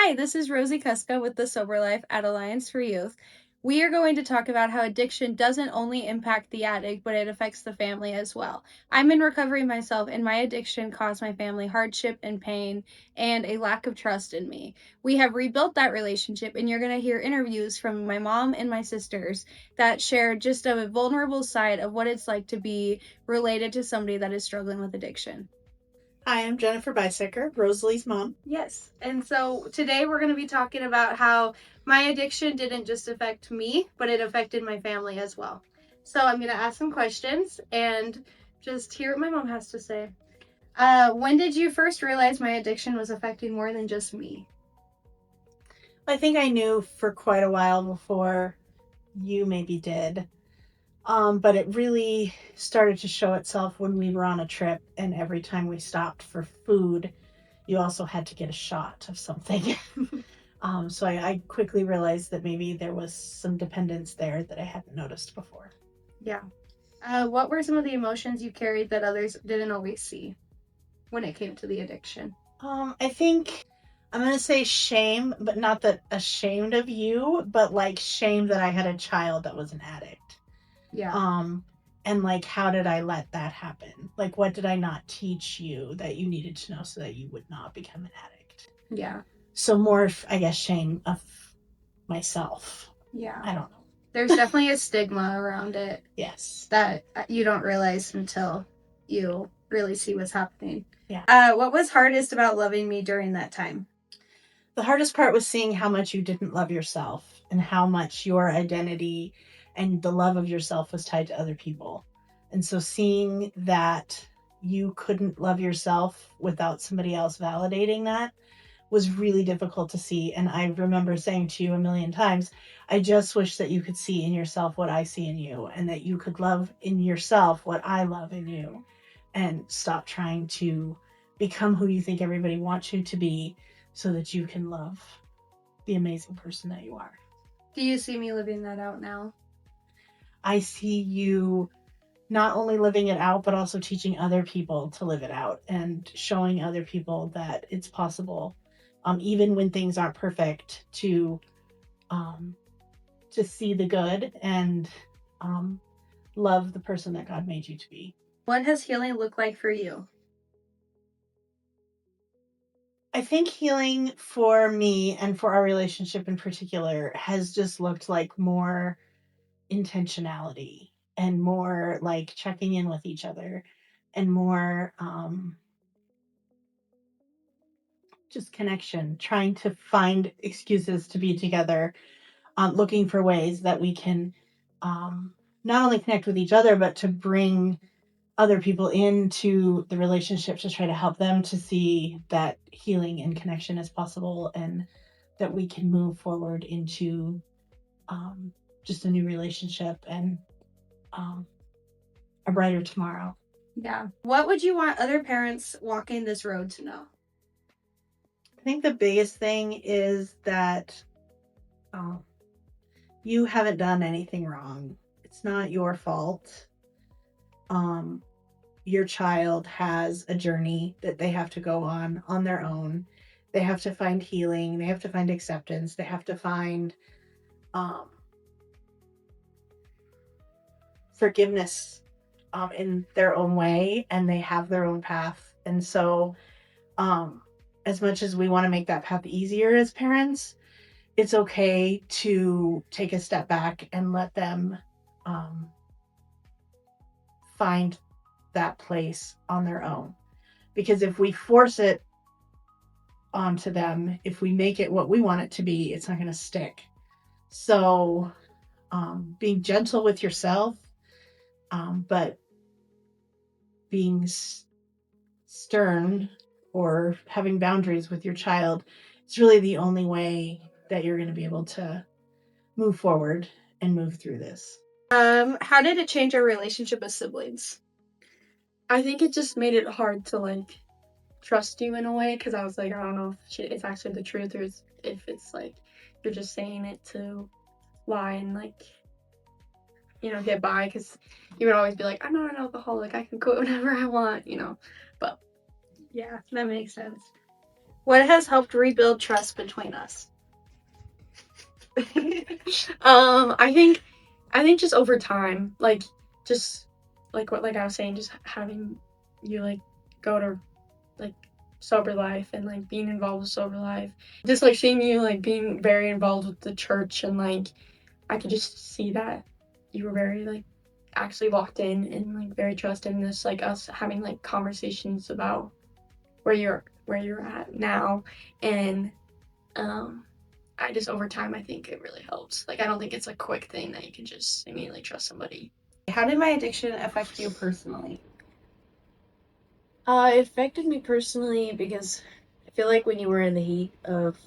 Hi, this is Rosalie Kuska with the Sober Life at Alliance for Youth. We are going to talk about how addiction doesn't only impact the addict, but it affects the family as well. I'm in recovery myself, and my addiction caused my family hardship and pain and a lack of trust in me. We have rebuilt that relationship, and you're going to hear interviews from my mom and my sisters that share just a vulnerable side of what it's like to be related to somebody that is struggling with addiction. Hi, I'm Jennifer Bisecker, Rosalie's mom. Yes. And so today we're going to be talking about how my addiction didn't just affect me, but it affected my family as well. So I'm going to ask some questions and just hear what my mom has to say. When did you first realize my addiction was affecting more than just me? I think I knew for quite a while before you maybe did. But it really started to show itself when we were on a trip, and every time we stopped for food, you also had to get a shot of something. So I quickly realized that maybe there was some dependence there that I hadn't noticed before. Yeah. What were some of the emotions you carried that others didn't always see when it came to the addiction? I think I'm going to say shame, but not that ashamed of you, but like shame that I had a child that was an addict. Yeah. Um, and like, how did I let that happen? Like, what did I not teach you that you needed to know so that you would not become an addict? Yeah. So more, I guess, shame of myself. Yeah. I don't know. There's definitely a stigma around it Yes. that you don't realize until you really see what's happening. Yeah. What was hardest about loving me during that time? The hardest part was seeing how much you didn't love yourself and how much your identity and the love of yourself was tied to other people. And so seeing that you couldn't love yourself without somebody else validating that was really difficult to see. And I remember saying to you a million times, I just wish that you could see in yourself what I see in you and that you could love in yourself what I love in you and stop trying to become who you think everybody wants you to be so that you can love the amazing person that you are. Do you see me living that out now? I see you not only living it out, but also teaching other people to live it out and showing other people that it's possible, even when things aren't perfect, um, to see the good and um, love the person that God made you to be. What has healing looked like for you? I think healing for me and for our relationship in particular has just looked like more intentionality and more like checking in with each other and more just connection, trying to find excuses to be together, looking for ways that we can um, not only connect with each other, but to bring other people into the relationship to try to help them to see that healing and connection is possible and that we can move forward into um, just a new relationship and um, a brighter tomorrow. Yeah. What would you want other parents walking this road to know? I think the biggest thing is that um, you haven't done anything wrong. It's not your fault. Um, your child has a journey that they have to go on their own. They have to find healing. They have to find acceptance. They have to find um, forgiveness in their own way, and they have their own path. And so, um, as much as we want to make that path easier as parents, it's okay to take a step back and let them um, find that place on their own. Because if we force it onto them, if we make it what we want it to be, it's not going to stick. So, being gentle with yourself, but being stern or having boundaries with your child, it's really the only way that you're going to be able to move forward and move through this. How did it change our relationship as siblings? I think it just made it hard to trust you in a way because I was like, I don't know if it's actually the truth or if it's like you're just saying it to lie and get by because you would always be like, I'm not an alcoholic, I can quit whenever I want. But Yeah, that makes sense. What has helped rebuild trust between us? I think just over time, like just like I was saying, just having you like go to like sober life and like being involved with sober life, just like seeing you like being very involved with the church, and like I could just see that you were very like actually locked in and like very trusted in this, like us having like conversations about where you're at now. And I just over time I think it really helps. Like I don't think it's a quick thing that you can just immediately trust somebody. How did my addiction affect you personally? It affected me personally because I feel like when you were in the heat of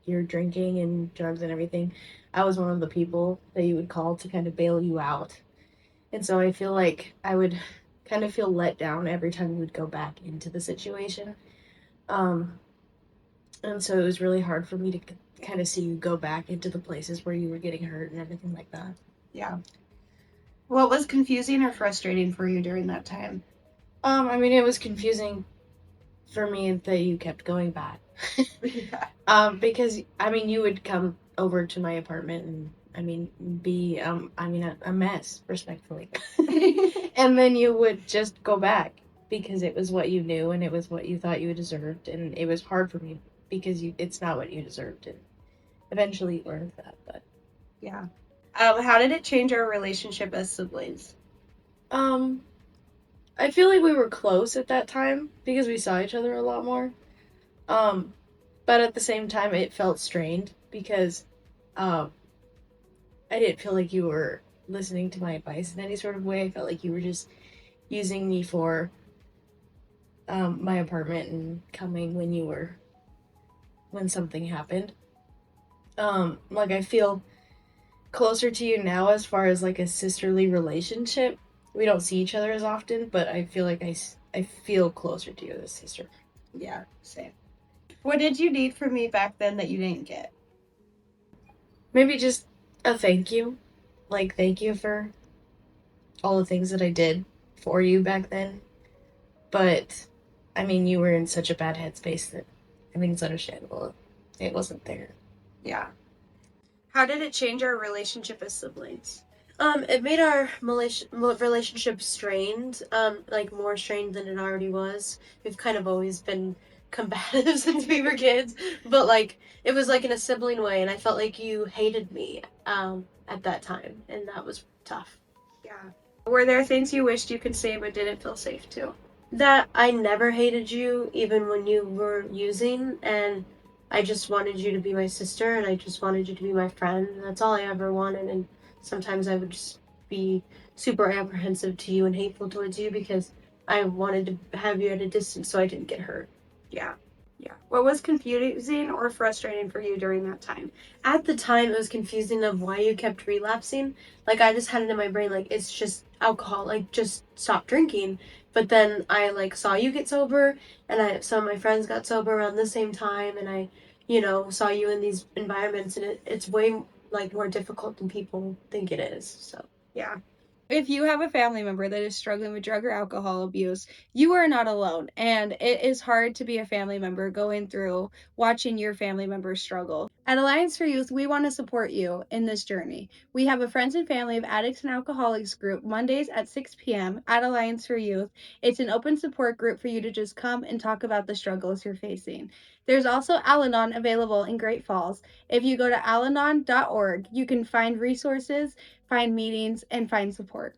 your drinking and drugs and everything, I was one of the people that you would call to kind of bail you out. And so I feel like I would kind of feel let down every time you would go back into the situation. Um, and so it was really hard for me to kind of see you go back into the places where you were getting hurt and everything like that. Yeah. What was confusing or frustrating for you during that time? I mean, it was confusing for me that you kept going back. Because I mean, you would come over to my apartment and I mean, be a mess, respectfully, and then you would just go back because it was what you knew and it was what you thought you deserved, and it was hard for me because it's not what you deserved, and eventually you learned that. But Yeah. How did it change our relationship as siblings? um, I feel like we were close at that time because we saw each other a lot more. Um, but at the same time, it felt strained because um, I didn't feel like you were listening to my advice in any sort of way. I felt like you were just using me for my apartment and coming when something happened. Like I feel closer to you now as far as like a sisterly relationship. We don't see each other as often, but I feel like I feel closer to you as a sister. Yeah, same. What did you need from me back then that you didn't get? Maybe just a thank you. Like, thank you for all the things that I did for you back then. But, I mean, you were in such a bad headspace that, I mean, it's understandable. It wasn't there. Yeah. How did it change our relationship as siblings? It made our relationship strained, like more strained than it already was. We've kind of always been combative since we were kids, but like it was like in a sibling way, and I felt like you hated me at that time, and that was tough. Yeah. Were there things you wished you could say but didn't feel safe to? That I never hated you, even when you were using, and I just wanted you to be my sister, and I just wanted you to be my friend, and that's all I ever wanted. And sometimes I would just be super apprehensive to you and hateful towards you because I wanted to have you at a distance so I didn't get hurt. Yeah. Yeah. What was confusing or frustrating for you during that time? At the time, it was confusing of why you kept relapsing. Like, I just had it in my brain, like, it's just alcohol, like, just stop drinking. But then I, like, saw you get sober, and some of my friends got sober around the same time, and I, saw you in these environments, and it's way, like, more difficult than people think it is, so. Yeah. If you have a family member that is struggling with drug or alcohol abuse, you are not alone. And it is hard to be a family member going through watching your family members struggle. At Alliance for Youth, we want to support you in this journey. We have a Friends and Family of Addicts and Alcoholics group Mondays at 6 p.m. at Alliance for Youth. It's an open support group for you to just come and talk about the struggles you're facing. There's also Al Anon available in Great Falls. If you go to alanon.org, you can find resources, find meetings, and find support.